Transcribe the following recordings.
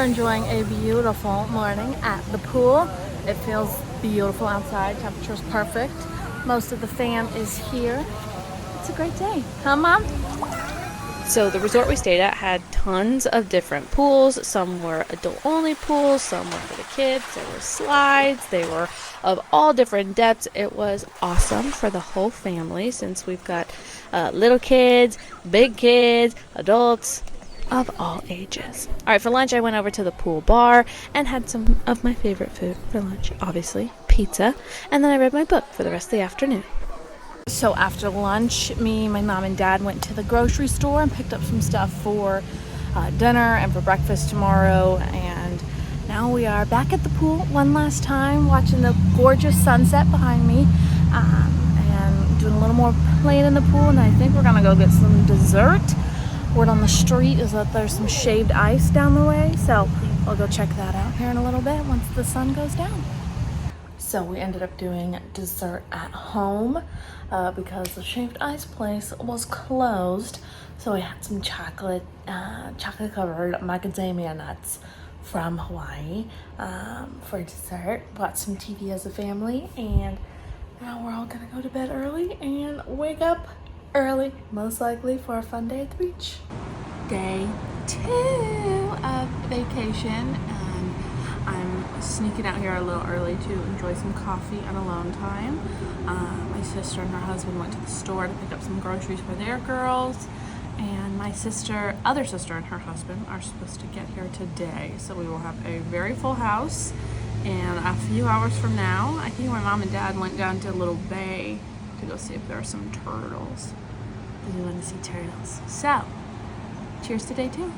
are enjoying a beautiful morning at the pool. It feels beautiful outside. Temperature's perfect. Most of the fam is here. It's a great day. Huh, Mom? So the resort we stayed at had tons of different pools. Some were adult-only pools, some were for the kids. There were slides. They were of all different depths. It was awesome for the whole family since we've got little kids, big kids, adults of all ages. All right, for lunch I went over to the pool bar and had some of my favorite food for lunch, obviously, pizza. And then I read my book for the rest of the afternoon. So after lunch, me, my mom, and dad went to the grocery store and picked up some stuff for dinner and for breakfast tomorrow. And now we are back at the pool one last time, watching the gorgeous sunset behind me, and doing a little more playing in the pool. And I think we're gonna go get some dessert. Word on the street is that there's some shaved ice down the way, so I'll go check that out here in a little bit once the sun goes down. So we ended up doing dessert at home because the shaved ice place was closed. So we had some chocolate covered macadamia nuts from Hawaii for dessert. Bought some TV as a family, and now we're all gonna go to bed early and wake up early, most likely, for a fun day at the beach. Day 2 of vacation. I'm sneaking out here a little early to enjoy some coffee and alone time. My sister and her husband went to the store to pick up some groceries for their girls, and my other sister and her husband are supposed to get here today, so we will have a very full house. And a few hours from now, I think my mom and dad went down to a little bay to go see if there are some turtles. We want to see turtles. So, cheers to day 2.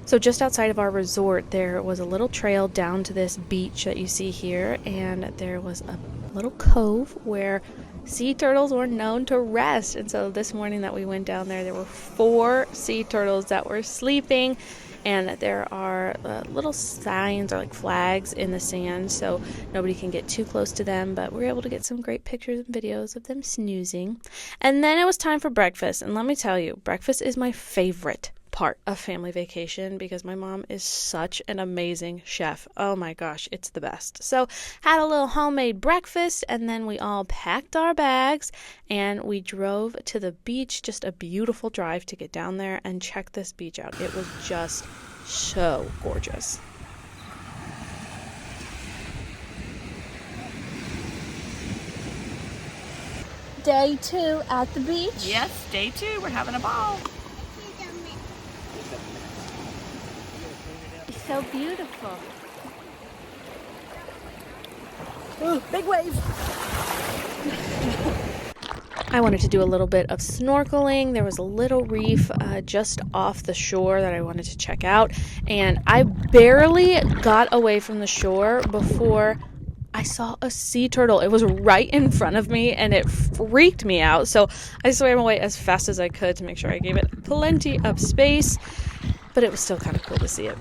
So just outside of our resort, there was a little trail down to this beach that you see here, and there was a little cove where sea turtles were known to rest. And so this morning that we went down there were 4 sea turtles that were sleeping, and there are little signs or like flags in the sand so nobody can get too close to them, but we were able to get some great pictures and videos of them snoozing. And then it was time for breakfast, and let me tell you, breakfast is my favorite part of family vacation because my mom is such an amazing chef. Oh my gosh, it's the best. So had a little homemade breakfast, and then we all packed our bags and we drove to the beach. Just a beautiful drive to get down there and check this beach out. It was just so gorgeous. Day 2 at the beach. Yes, day 2. We're having a ball. So beautiful. Ooh, big wave. I wanted to do a little bit of snorkeling. There was a little reef just off the shore that I wanted to check out, and I barely got away from the shore before I saw a sea turtle. It was right in front of me, and it freaked me out. So I swam away as fast as I could to make sure I gave it plenty of space, but it was still kind of cool to see it.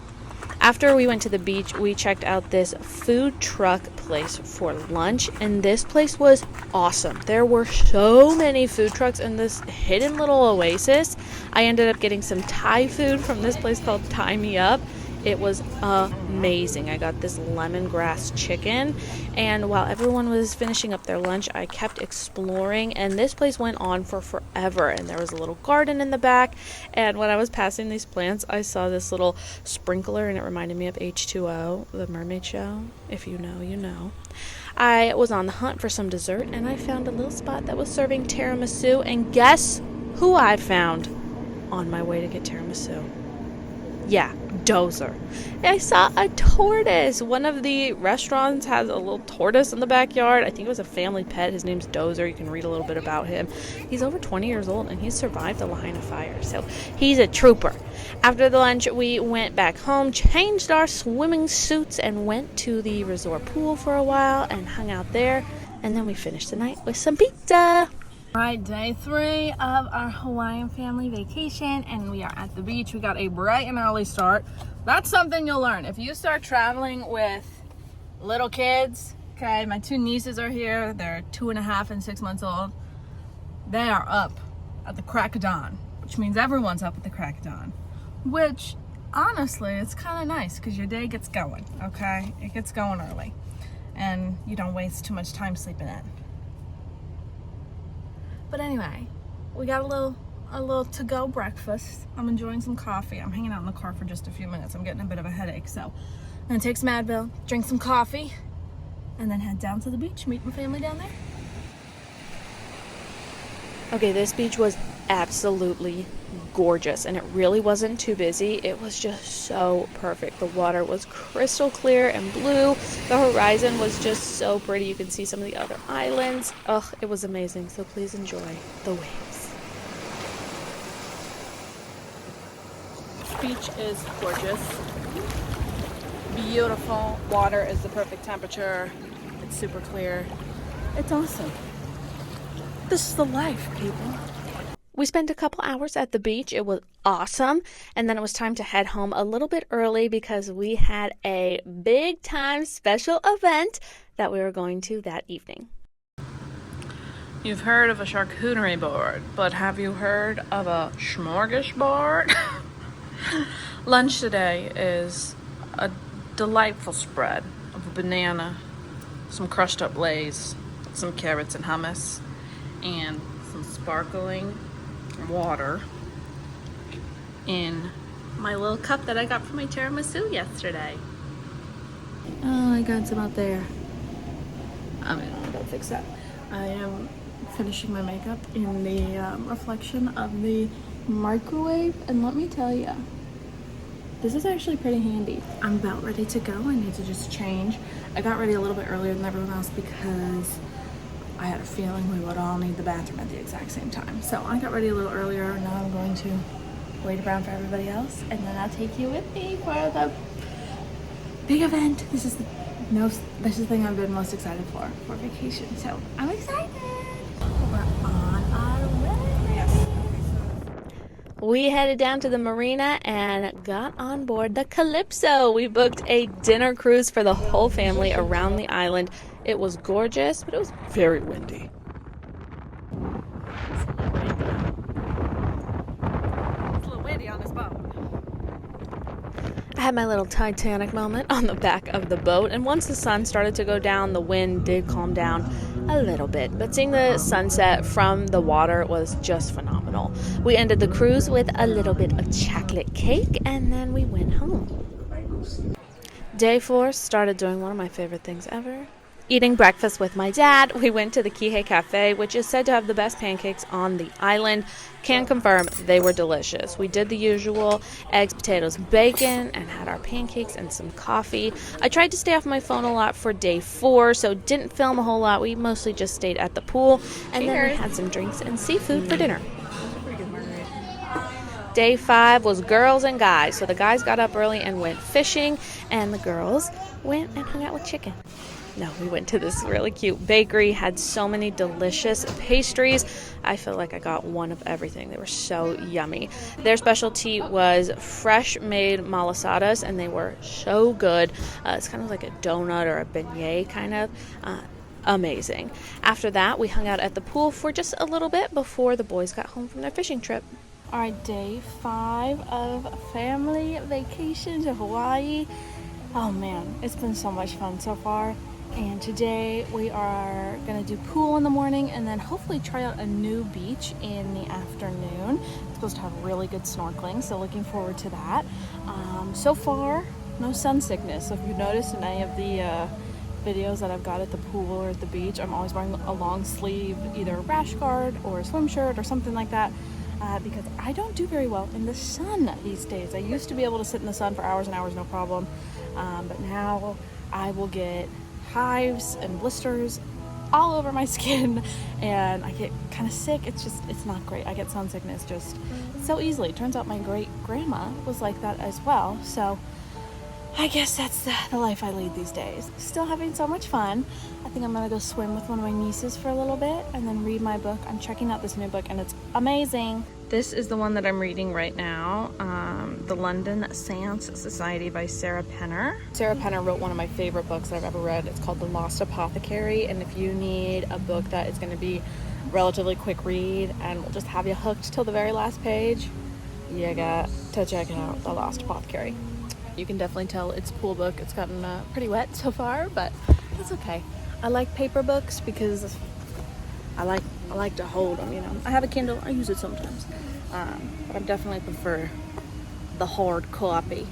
After we went to the beach, we checked out this food truck place for lunch, and this place was awesome. There were so many food trucks in this hidden little oasis. I ended up getting some Thai food from this place called Tie Me Up. It was amazing. I got this lemongrass chicken, and while everyone was finishing up their lunch, I kept exploring, and this place went on for forever, and there was a little garden in the back, and when I was passing these plants, I saw this little sprinkler, and it reminded me of H2O, the mermaid show. If you know, you know. I was on the hunt for some dessert, and I found a little spot that was serving tiramisu, and guess who I found on my way to get tiramisu? Yeah, Dozer. I saw a tortoise. One of the restaurants has a little tortoise in the backyard. I think it was a family pet. His name's Dozer. You can read a little bit about him. He's over 20 years old, and he's survived the Lahaina fire, so he's a trooper. After the lunch, we went back home, changed our swimming suits, and went to the resort pool for a while and hung out there, and then we finished the night with some pizza. All right, day 3 of our Hawaiian family vacation, and we are at the beach. We got a bright and early start. That's something you'll learn. If you start traveling with little kids, okay, my 2 nieces are here. They're 2.5 and 6 months old. They are up at the crack of dawn, which means everyone's up at the crack of dawn, which honestly, it's kind of nice because your day gets going, okay? It gets going early and you don't waste too much time sleeping in. But anyway, we got a little to-go breakfast. I'm enjoying some coffee. I'm hanging out in the car for just a few minutes. I'm getting a bit of a headache, so I'm gonna take some Advil, drink some coffee, and then head down to the beach, meet my family down there. Okay, this beach was absolutely gorgeous, and it really wasn't too busy. It was just so perfect. The water was crystal clear and blue. The horizon was just so pretty. You can see some of the other islands. Ugh, it was amazing. So please enjoy the waves. This beach is gorgeous. Beautiful. Water is the perfect temperature. It's super clear. It's awesome. This is the life, people. We spent a couple hours at the beach. It was awesome. And then it was time to head home a little bit early because we had a big time special event that we were going to that evening. You've heard of a charcuterie board, but have you heard of a smorgasbord? Lunch today is a delightful spread of a banana, some crushed up Lay's, some carrots and hummus, and some sparkling water in my little cup that I got from my tiramisu yesterday. Oh, I got some out there. I mean, I'll go fix that. I am finishing my makeup in the reflection of the microwave, and let me tell you, this is actually pretty handy. I'm about ready to go. I need to just change. I got ready a little bit earlier than everyone else because I had a feeling we would all need the bathroom at the exact same time. So I got ready a little earlier. Now I'm going to wait around for everybody else, and then I'll take you with me for the big event. This is the thing I've been most excited for vacation. So I'm excited. We're on our way. Yes. We headed down to the marina and got on board the Calypso. We booked a dinner cruise for the whole family around the island. It was gorgeous, but it was very windy. It's a little windy on this boat. I had my little Titanic moment on the back of the boat, and once the sun started to go down, the wind did calm down a little bit. But seeing the sunset from the water was just phenomenal. We ended the cruise with a little bit of chocolate cake, and then we went home. Day 4 started doing one of my favorite things ever. Eating breakfast with my dad. We went to the Kihei Cafe, which is said to have the best pancakes on the island. Can confirm they were delicious. We did the usual eggs, potatoes, bacon, and had our pancakes and some coffee. I tried to stay off my phone a lot for day 4, so didn't film a whole lot. We mostly just stayed at the pool, and then we had some drinks and seafood for dinner. Day 5 was girls and guys. So the guys got up early and went fishing, and the girls went and hung out with chicken. No, we went to this really cute bakery, had so many delicious pastries. I feel like I got one of everything. They were so yummy. Their specialty was fresh made malasadas, and they were so good. It's kind of like a donut or a beignet kind of. Amazing. After that, we hung out at the pool for just a little bit before the boys got home from their fishing trip. All right, day 5 of family vacation to Hawaii. Oh man, it's been so much fun so far. And today we are gonna do pool in the morning and then hopefully try out a new beach in the afternoon. It's supposed to have really good snorkeling, so looking forward to that. So far, no sun sickness. So if you notice in any of the videos that I've got at the pool or at the beach, I'm always wearing a long sleeve, either a rash guard or a swim shirt or something like that. Because I don't do very well in the sun these days. I used to be able to sit in the sun for hours and hours, no problem. But now I will get hives and blisters all over my skin and I get kind of sick. It's not great. I get sun sickness just so easily. Turns out my great grandma was like that as well. So I guess that's the life I lead these days. Still having so much fun. I think I'm gonna go swim with one of my nieces for a little bit and then read my book. I'm checking out this new book and it's amazing. This is the one that I'm reading right now, The London Seance Society by Sarah Penner. Sarah Penner wrote one of my favorite books that I've ever read. It's called The Lost Apothecary, and if you need a book that is going to be relatively quick read and will just have you hooked till the very last page, you got to check out The Lost Apothecary. You can definitely tell it's a pool book. It's gotten pretty wet so far, but that's okay. I like paper books because I like to hold them, you know. I have a Kindle. I use it sometimes. But I definitely prefer the hard copy.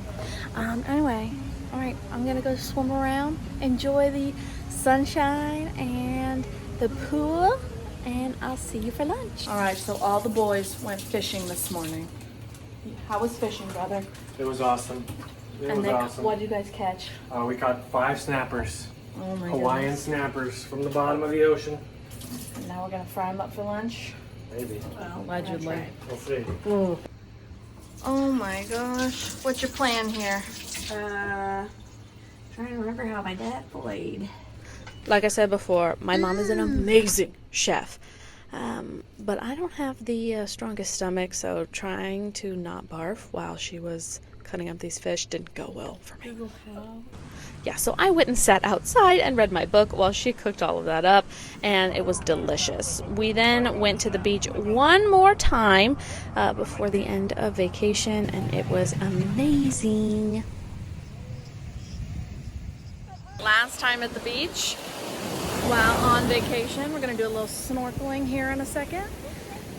Anyway, all right, I'm going to go swim around, enjoy the sunshine and the pool, and I'll see you for lunch. All right, so all the boys went fishing this morning. How was fishing, brother? It was awesome. It was awesome. What did you guys catch? We caught 5 snappers. Oh my Hawaiian goodness. snappers from the bottom of the ocean. And now we're gonna fry them up for lunch? Maybe. Well, allegedly. We'll see. Oh my gosh. What's your plan here? Trying to remember how my dad played. Like I said before, my mom is an amazing chef. But I don't have the strongest stomach, so trying to not barf while she was cutting up these fish didn't go well for me. Yeah, so I went and sat outside and read my book while she cooked all of that up, and it was delicious. We then went to the beach one more time before the end of vacation, and it was amazing. Last time at the beach while on vacation. We're gonna do a little snorkeling here in a second.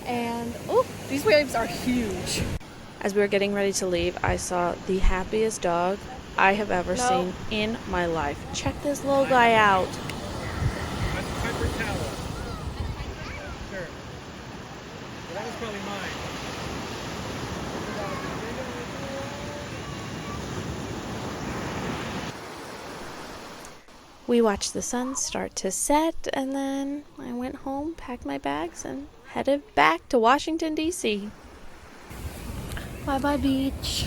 And oh, these waves are huge. As we were getting ready to leave, I saw the happiest dog I have ever seen in my life. Check this little guy out. That's a paper towel. Sure. That was probably mine. We watched the sun start to set, and then I went home, packed my bags, and headed back to Washington, D.C. Bye bye beach.